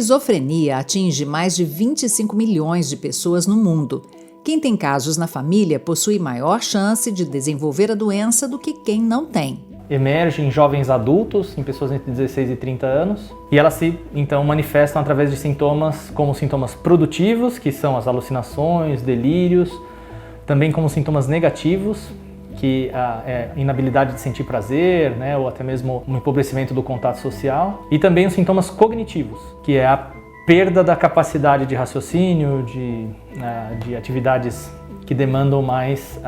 esquizofrenia atinge mais de 25 milhões de pessoas no mundo. Quem tem casos na família possui maior chance de desenvolver a doença do que quem não tem. Emerge em jovens adultos, em pessoas entre 16 e 30 anos, e elas se, então, manifestam através de sintomas como sintomas produtivos, que são as alucinações, delírios, também como sintomas negativos, que é inabilidade de sentir prazer, né, ou até mesmo um empobrecimento do contato social, e também os sintomas cognitivos, que é a perda da capacidade de raciocínio, de atividades que demandam mais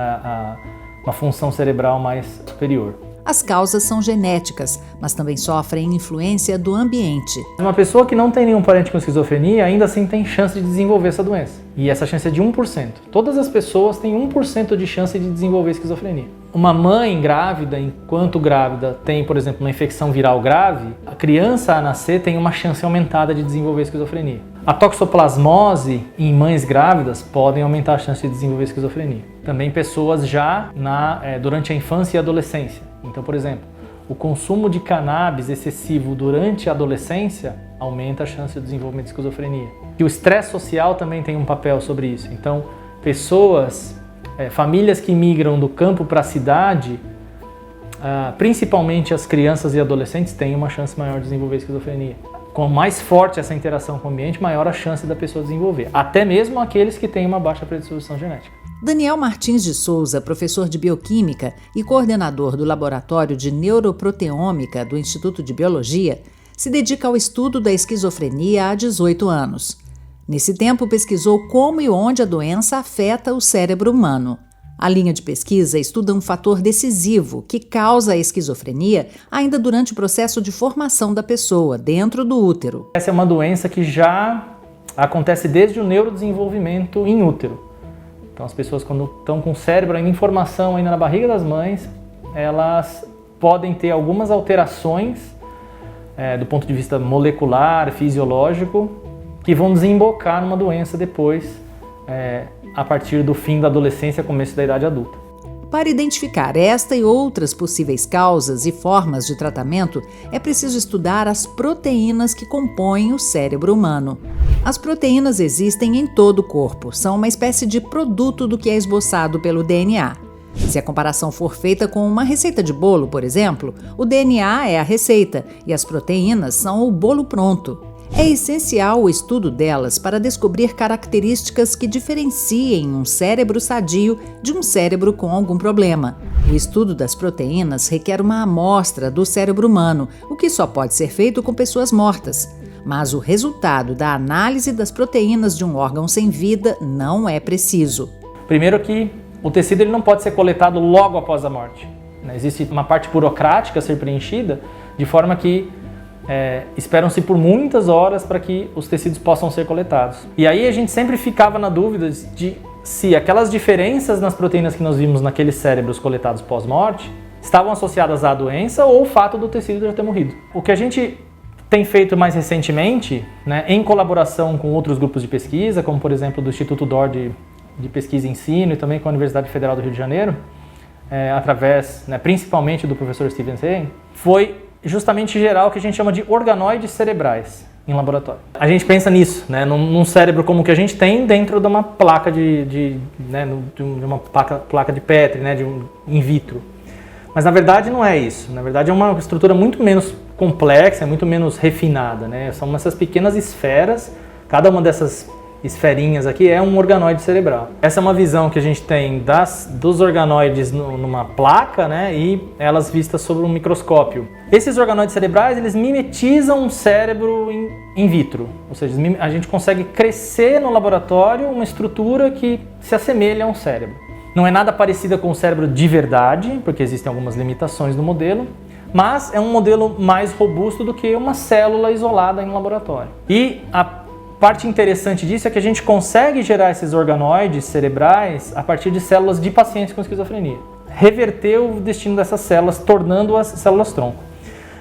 uma função cerebral mais superior. As causas são genéticas, mas também sofrem influência do ambiente. Uma pessoa que não tem nenhum parente com esquizofrenia ainda assim tem chance de desenvolver essa doença. E essa chance é de 1%. Todas as pessoas têm 1% de chance de desenvolver esquizofrenia. Uma mãe grávida, enquanto grávida, tem, por exemplo, uma infecção viral grave, a criança a nascer tem uma chance aumentada de desenvolver esquizofrenia. A toxoplasmose em mães grávidas podem aumentar a chance de desenvolver esquizofrenia. Também pessoas já durante a infância e adolescência. Então, por exemplo, o consumo de cannabis excessivo durante a adolescência aumenta a chance de desenvolvimento de esquizofrenia. E o estresse social também tem um papel sobre isso. Então, famílias que migram do campo para a cidade, principalmente as crianças e adolescentes, têm uma chance maior de desenvolver esquizofrenia. Quanto mais forte essa interação com o ambiente, maior a chance da pessoa desenvolver. Até mesmo aqueles que têm uma baixa predisposição genética. Daniel Martins de Souza, professor de Bioquímica e coordenador do Laboratório de Neuroproteômica do Instituto de Biologia, se dedica ao estudo da esquizofrenia há 18 anos. Nesse tempo, pesquisou como e onde a doença afeta o cérebro humano. A linha de pesquisa estuda um fator decisivo que causa a esquizofrenia ainda durante o processo de formação da pessoa, dentro do útero. Essa é uma doença que já acontece desde o neurodesenvolvimento in útero. Então, as pessoas, quando estão com o cérebro ainda em formação, ainda na barriga das mães, elas podem ter algumas alterações do ponto de vista molecular, fisiológico, que vão desembocar numa doença depois, a partir do fim da adolescência, começo da idade adulta. Para identificar esta e outras possíveis causas e formas de tratamento, é preciso estudar as proteínas que compõem o cérebro humano. As proteínas existem em todo o corpo, são uma espécie de produto do que é esboçado pelo DNA. Se a comparação for feita com uma receita de bolo, por exemplo, o DNA é a receita e as proteínas são o bolo pronto. É essencial o estudo delas para descobrir características que diferenciem um cérebro sadio de um cérebro com algum problema. O estudo das proteínas requer uma amostra do cérebro humano, o que só pode ser feito com pessoas mortas. Mas o resultado da análise das proteínas de um órgão sem vida não é preciso. Primeiro que o tecido ele não pode ser coletado logo após a morte. Existe uma parte burocrática a ser preenchida, de forma que esperam-se por muitas horas para que os tecidos possam ser coletados. E aí a gente sempre ficava na dúvida de se aquelas diferenças nas proteínas que nós vimos naqueles cérebros coletados pós-morte estavam associadas à doença ou ao fato do tecido já ter morrido. O que a gente tem feito mais recentemente, em colaboração com outros grupos de pesquisa, como por exemplo do Instituto DOR de Pesquisa e Ensino e também com a Universidade Federal do Rio de Janeiro, através principalmente do professor Steven Sein, foi justamente gerar o que a gente chama de organoides cerebrais em laboratório. A gente pensa nisso, num cérebro como o que a gente tem dentro de uma placa de uma placa de Petri, in vitro. Mas na verdade não é isso. Na verdade é uma estrutura muito menos complexa, muito menos refinada, São essas pequenas esferas, cada uma dessas esferinhas aqui é um organoide cerebral. Essa é uma visão que a gente tem dos organoides numa placa, e elas vistas sob um microscópio. Esses organoides cerebrais, eles mimetizam um cérebro in vitro, ou seja, a gente consegue crescer no laboratório uma estrutura que se assemelha a um cérebro. Não é nada parecida com o cérebro de verdade, porque existem algumas limitações no modelo, mas é um modelo mais robusto do que uma célula isolada em laboratório. E a parte interessante disso é que a gente consegue gerar esses organoides cerebrais a partir de células de pacientes com esquizofrenia. Reverter o destino dessas células, tornando-as células-tronco.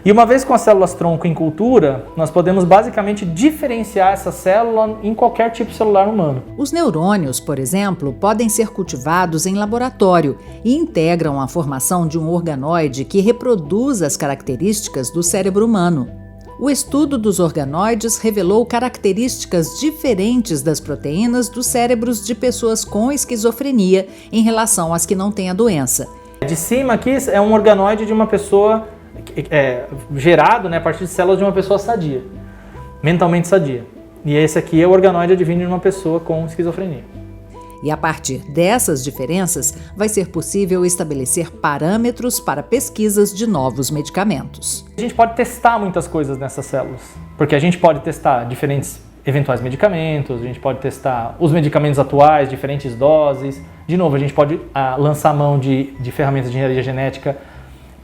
E uma vez com as células-tronco em cultura, nós podemos basicamente diferenciar essa célula em qualquer tipo celular humano. Os neurônios, por exemplo, podem ser cultivados em laboratório e integram a formação de um organoide que reproduz as características do cérebro humano. O estudo dos organoides revelou características diferentes das proteínas dos cérebros de pessoas com esquizofrenia em relação às que não têm a doença. De cima aqui é um organoide de uma pessoa gerado, né, a partir de células de uma pessoa sadia, mentalmente sadia. E esse aqui é o organoide advindo de uma pessoa com esquizofrenia. E a partir dessas diferenças, vai ser possível estabelecer parâmetros para pesquisas de novos medicamentos. A gente pode testar muitas coisas nessas células, porque a gente pode testar diferentes eventuais medicamentos, a gente pode testar os medicamentos atuais, diferentes doses. De novo, a gente pode lançar mão de ferramentas de engenharia genética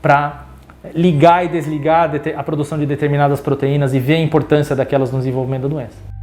para ligar e desligar a produção de determinadas proteínas e ver a importância daquelas no desenvolvimento da doença.